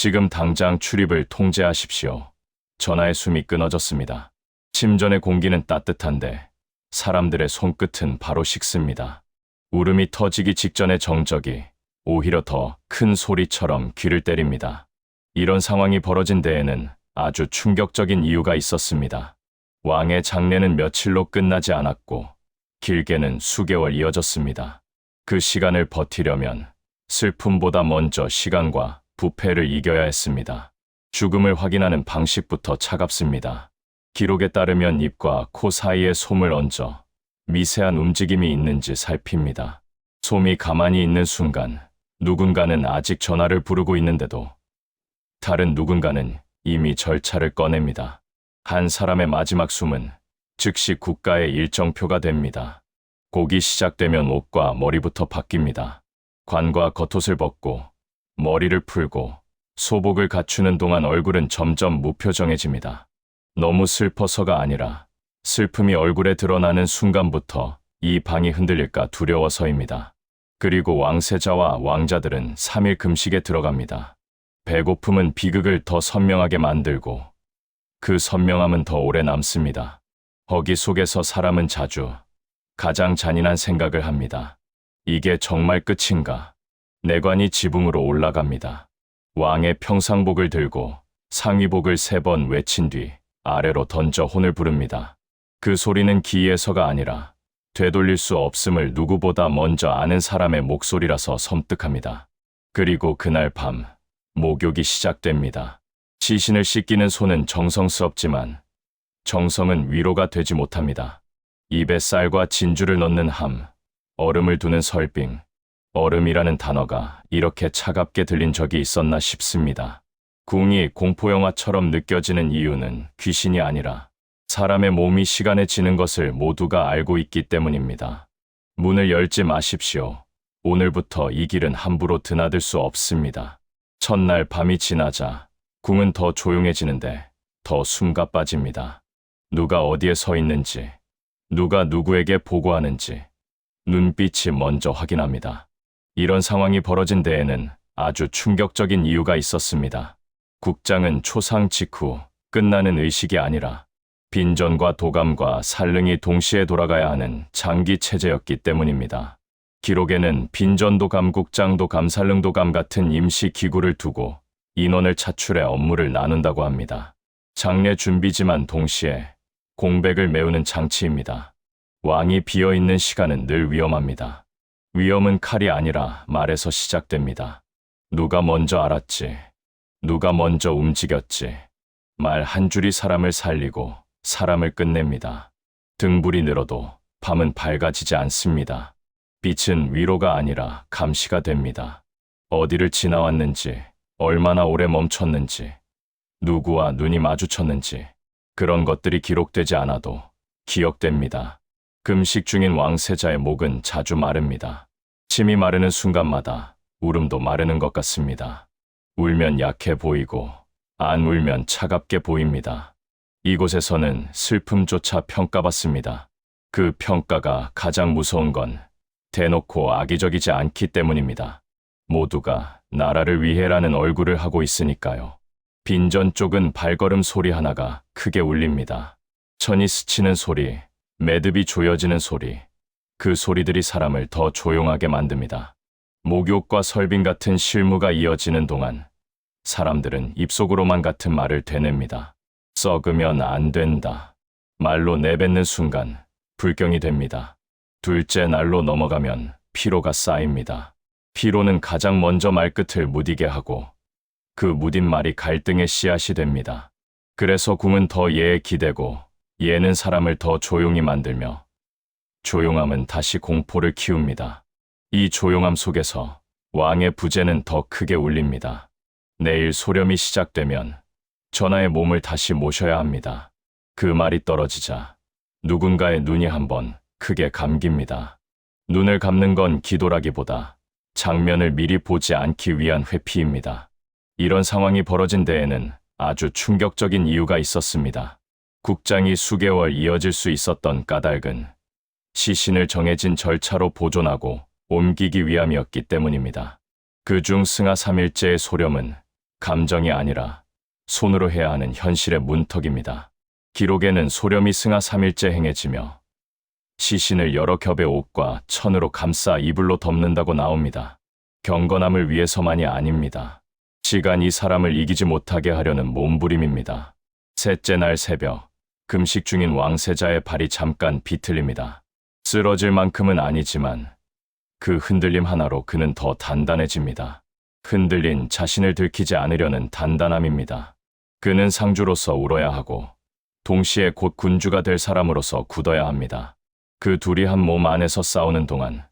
지금 당장 출입을 통제하십시오. 전하의 숨이 끊어졌습니다. 침전의 공기는 따뜻한데 사람들의 손끝은 바로 식습니다. 울음이 터지기 직전의 정적이 오히려 더 큰 소리처럼 귀를 때립니다. 이런 상황이 벌어진 데에는 아주 충격적인 이유가 있었습니다. 왕의 장례는 며칠로 끝나지 않았고 길게는 수개월 이어졌습니다. 그 시간을 버티려면 슬픔보다 먼저 시간과 부패를 이겨야 했습니다. 죽음을 확인하는 방식부터 차갑습니다. 기록에 따르면 입과 코 사이에 솜을 얹어 미세한 움직임이 있는지 살핍니다. 솜이 가만히 있는 순간 누군가는 아직 전화를 부르고 있는데도 다른 누군가는 이미 절차를 꺼냅니다. 한 사람의 마지막 숨은 즉시 국가의 일정표가 됩니다. 곡이 시작되면 옷과 머리부터 바뀝니다. 관과 겉옷을 벗고 머리를 풀고 소복을 갖추는 동안 얼굴은 점점 무표정해집니다. 너무 슬퍼서가 아니라 슬픔이 얼굴에 드러나는 순간부터 이 방이 흔들릴까 두려워서입니다. 그리고 왕세자와 왕자들은 3일 금식에 들어갑니다. 배고픔은 비극을 더 선명하게 만들고 그 선명함은 더 오래 남습니다. 허기 속에서 사람은 자주 가장 잔인한 생각을 합니다. 이게 정말 끝인가? 내관이 지붕으로 올라갑니다. 왕의 평상복을 들고 상위복을 3번 외친 뒤 아래로 던져 혼을 부릅니다. 그 소리는 기에서가 아니라 되돌릴 수 없음을 누구보다 먼저 아는 사람의 목소리라서 섬뜩합니다. 그리고 그날 밤 목욕이 시작됩니다. 시신을 씻기는 손은 정성스럽지만 정성은 위로가 되지 못합니다. 입에 쌀과 진주를 넣는 함, 얼음을 두는 설빙, 얼음이라는 단어가 이렇게 차갑게 들린 적이 있었나 싶습니다. 궁이 공포영화처럼 느껴지는 이유는 귀신이 아니라 사람의 몸이 시간에 지는 것을 모두가 알고 있기 때문입니다. 문을 열지 마십시오. 오늘부터 이 길은 함부로 드나들 수 없습니다. 첫날 밤이 지나자 궁은 더 조용해지는데 더 숨가 빠집니다. 누가 어디에 서 있는지, 누가 누구에게 보고하는지 눈빛이 먼저 확인합니다. 이런 상황이 벌어진 데에는 아주 충격적인 이유가 있었습니다. 국장은 초상 직후 끝나는 의식이 아니라 빈전과 도감과 살릉이 동시에 돌아가야 하는 장기 체제였기 때문입니다. 기록에는 빈전도감, 국장도감, 살릉도감 같은 임시 기구를 두고 인원을 차출해 업무를 나눈다고 합니다. 장례 준비지만 동시에 공백을 메우는 장치입니다. 왕이 비어있는 시간은 늘 위험합니다. 위험은 칼이 아니라 말에서 시작됩니다. 누가 먼저 알았지? 누가 먼저 움직였지? 말 한 줄이 사람을 살리고 사람을 끝냅니다. 등불이 늘어도 밤은 밝아지지 않습니다. 빛은 위로가 아니라 감시가 됩니다. 어디를 지나왔는지, 얼마나 오래 멈췄는지, 누구와 눈이 마주쳤는지 그런 것들이 기록되지 않아도 기억됩니다. 금식 중인 왕세자의 목은 자주 마릅니다. 침이 마르는 순간마다 울음도 마르는 것 같습니다. 울면 약해 보이고 안 울면 차갑게 보입니다. 이곳에서는 슬픔조차 평가받습니다. 그 평가가 가장 무서운 건 대놓고 악의적이지 않기 때문입니다. 모두가 나라를 위해라는 얼굴을 하고 있으니까요. 빈전 쪽은 발걸음 소리 하나가 크게 울립니다. 천이 스치는 소리, 매듭이 조여지는 소리, 그 소리들이 사람을 더 조용하게 만듭니다. 목욕과 설빙 같은 실무가 이어지는 동안 사람들은 입속으로만 같은 말을 되냅니다. 썩으면 안 된다. 말로 내뱉는 순간 불경이 됩니다. 둘째 날로 넘어가면 피로가 쌓입니다. 피로는 가장 먼저 말끝을 무디게 하고 그 무딘 말이 갈등의 씨앗이 됩니다. 그래서 궁은 더 예에 기대고 예는 사람을 더 조용히 만들며 조용함은 다시 공포를 키웁니다. 이 조용함 속에서 왕의 부제는 더 크게 울립니다. 내일 소렴이 시작되면 전하의 몸을 다시 모셔야 합니다. 그 말이 떨어지자 누군가의 눈이 한번 크게 감깁니다. 눈을 감는 건 기도라기보다 장면을 미리 보지 않기 위한 회피입니다. 이런 상황이 벌어진 데에는 아주 충격적인 이유가 있었습니다. 국장이 수개월 이어질 수 있었던 까닭은 시신을 정해진 절차로 보존하고 옮기기 위함이었기 때문입니다. 그중 승하 3일째의 소렴은 감정이 아니라 손으로 해야 하는 현실의 문턱입니다. 기록에는 소렴이 승하 3일째 행해지며 시신을 여러 겹의 옷과 천으로 감싸 이불로 덮는다고 나옵니다. 경건함을 위해서만이 아닙니다. 시간이 사람을 이기지 못하게 하려는 몸부림입니다. 셋째 날 새벽, 금식 중인 왕세자의 발이 잠깐 비틀립니다. 쓰러질 만큼은 아니지만 그 흔들림 하나로 그는 더 단단해집니다. 흔들린 자신을 들키지 않으려는 단단함입니다. 그는 상주로서 울어야 하고 동시에 곧 군주가 될 사람으로서 굳어야 합니다. 그 둘이 한 몸 안에서 싸우는 동안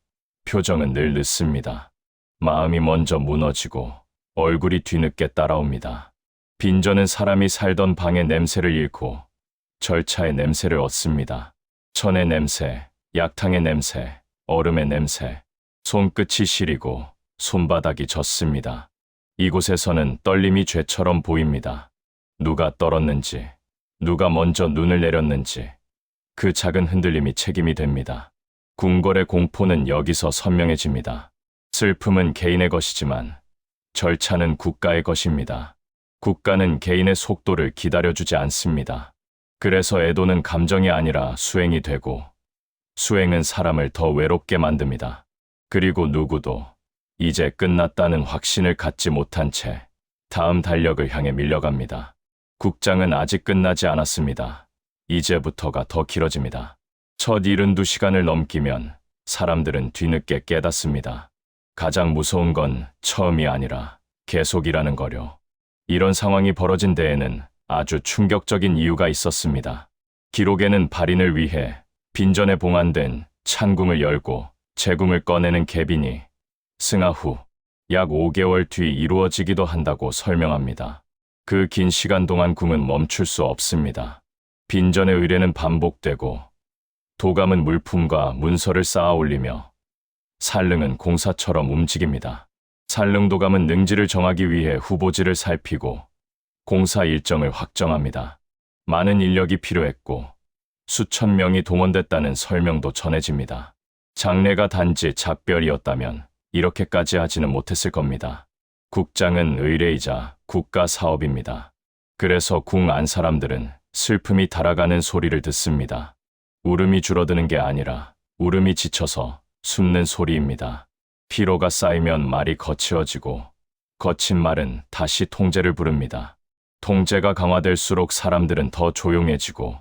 표정은 늘 늦습니다. 마음이 먼저 무너지고 얼굴이 뒤늦게 따라옵니다. 빈전은 사람이 살던 방의 냄새를 잃고 절차의 냄새를 얻습니다. 천의 냄새, 약탕의 냄새, 얼음의 냄새, 손끝이 시리고 손바닥이 젖습니다. 이곳에서는 떨림이 죄처럼 보입니다. 누가 떨었는지, 누가 먼저 눈을 내렸는지 그 작은 흔들림이 책임이 됩니다. 궁궐의 공포는 여기서 선명해집니다. 슬픔은 개인의 것이지만 절차는 국가의 것입니다. 국가는 개인의 속도를 기다려주지 않습니다. 그래서 애도는 감정이 아니라 수행이 되고 수행은 사람을 더 외롭게 만듭니다. 그리고 누구도 이제 끝났다는 확신을 갖지 못한 채 다음 달력을 향해 밀려갑니다. 국장은 아직 끝나지 않았습니다. 이제부터가 더 길어집니다. 첫 72시간을 넘기면 사람들은 뒤늦게 깨닫습니다. 가장 무서운 건 처음이 아니라 계속이라는 거요. 이런 상황이 벌어진 데에는 아주 충격적인 이유가 있었습니다. 기록에는 발인을 위해 빈전에 봉안된 찬궁을 열고 재궁을 꺼내는 계빈이 승하 후 약 5개월 뒤 이루어지기도 한다고 설명합니다. 그 긴 시간 동안 궁은 멈출 수 없습니다. 빈전의 의례는 반복되고 도감은 물품과 문서를 쌓아 올리며 살릉은 공사처럼 움직입니다. 살릉도감은 능지를 정하기 위해 후보지를 살피고 공사 일정을 확정합니다. 많은 인력이 필요했고 수천 명이 동원됐다는 설명도 전해집니다. 장례가 단지 작별이었다면 이렇게까지 하지는 못했을 겁니다. 국장은 의례이자 국가 사업입니다. 그래서 궁 안 사람들은 슬픔이 달아가는 소리를 듣습니다. 울음이 줄어드는 게 아니라 울음이 지쳐서 숨는 소리입니다. 피로가 쌓이면 말이 거칠어지고 거친 말은 다시 통제를 부릅니다. 통제가 강화될수록 사람들은 더 조용해지고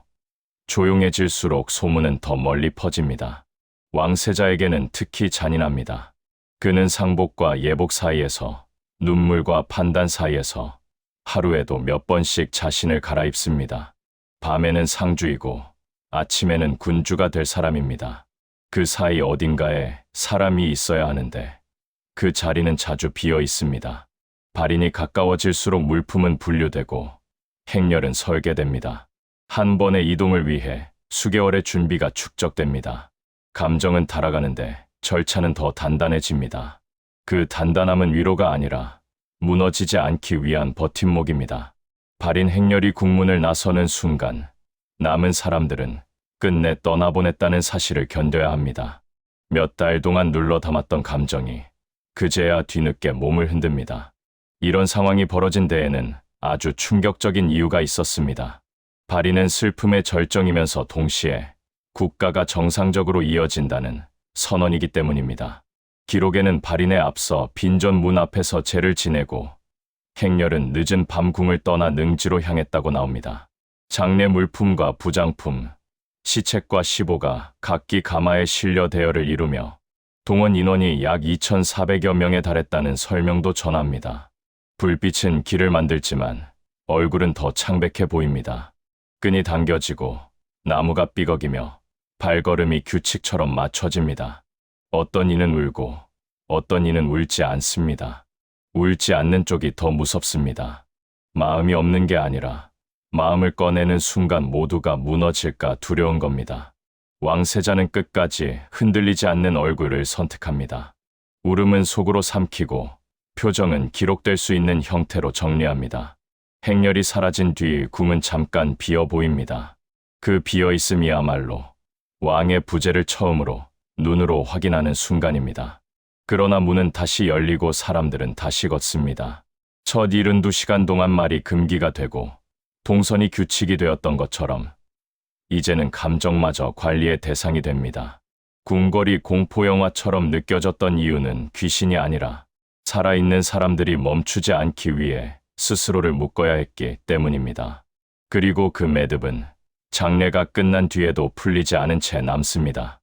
조용해질수록 소문은 더 멀리 퍼집니다. 왕세자에게는 특히 잔인합니다. 그는 상복과 예복 사이에서 눈물과 판단 사이에서 하루에도 몇 번씩 자신을 갈아입습니다. 밤에는 상주이고 아침에는 군주가 될 사람입니다. 그 사이 어딘가에 사람이 있어야 하는데 그 자리는 자주 비어 있습니다. 발인이 가까워질수록 물품은 분류되고 행렬은 설계됩니다. 한 번의 이동을 위해 수개월의 준비가 축적됩니다. 감정은 달아가는데 절차는 더 단단해집니다. 그 단단함은 위로가 아니라 무너지지 않기 위한 버팀목입니다. 발인 행렬이 국문을 나서는 순간 남은 사람들은 끝내 떠나보냈다는 사실을 견뎌야 합니다. 몇 달 동안 눌러 담았던 감정이 그제야 뒤늦게 몸을 흔듭니다. 이런 상황이 벌어진 데에는 아주 충격적인 이유가 있었습니다. 발인은 슬픔의 절정이면서 동시에 국가가 정상적으로 이어진다는 선언이기 때문입니다. 기록에는 발인에 앞서 빈전 문 앞에서 제를 지내고 행렬은 늦은 밤 궁을 떠나 능지로 향했다고 나옵니다. 장례 물품과 부장품, 시책과 시보가 각기 가마에 실려 대열을 이루며 동원 인원이 약 2,400여 명에 달했다는 설명도 전합니다. 불빛은 길을 만들지만 얼굴은 더 창백해 보입니다. 끈이 당겨지고 나무가 삐걱이며 발걸음이 규칙처럼 맞춰집니다. 어떤 이는 울고 어떤 이는 울지 않습니다. 울지 않는 쪽이 더 무섭습니다. 마음이 없는 게 아니라 마음을 꺼내는 순간 모두가 무너질까 두려운 겁니다. 왕세자는 끝까지 흔들리지 않는 얼굴을 선택합니다. 울음은 속으로 삼키고 표정은 기록될 수 있는 형태로 정리합니다. 행렬이 사라진 뒤 궁은 잠깐 비어 보입니다. 그 비어 있음이야말로 왕의 부재를 처음으로 눈으로 확인하는 순간입니다. 그러나 문은 다시 열리고 사람들은 다시 걷습니다. 첫 72시간 동안 말이 금기가 되고 동선이 규칙이 되었던 것처럼 이제는 감정마저 관리의 대상이 됩니다. 궁궐이 공포영화처럼 느껴졌던 이유는 귀신이 아니라 살아있는 사람들이 멈추지 않기 위해 스스로를 묶어야 했기 때문입니다. 그리고 그 매듭은 장례가 끝난 뒤에도 풀리지 않은 채 남습니다.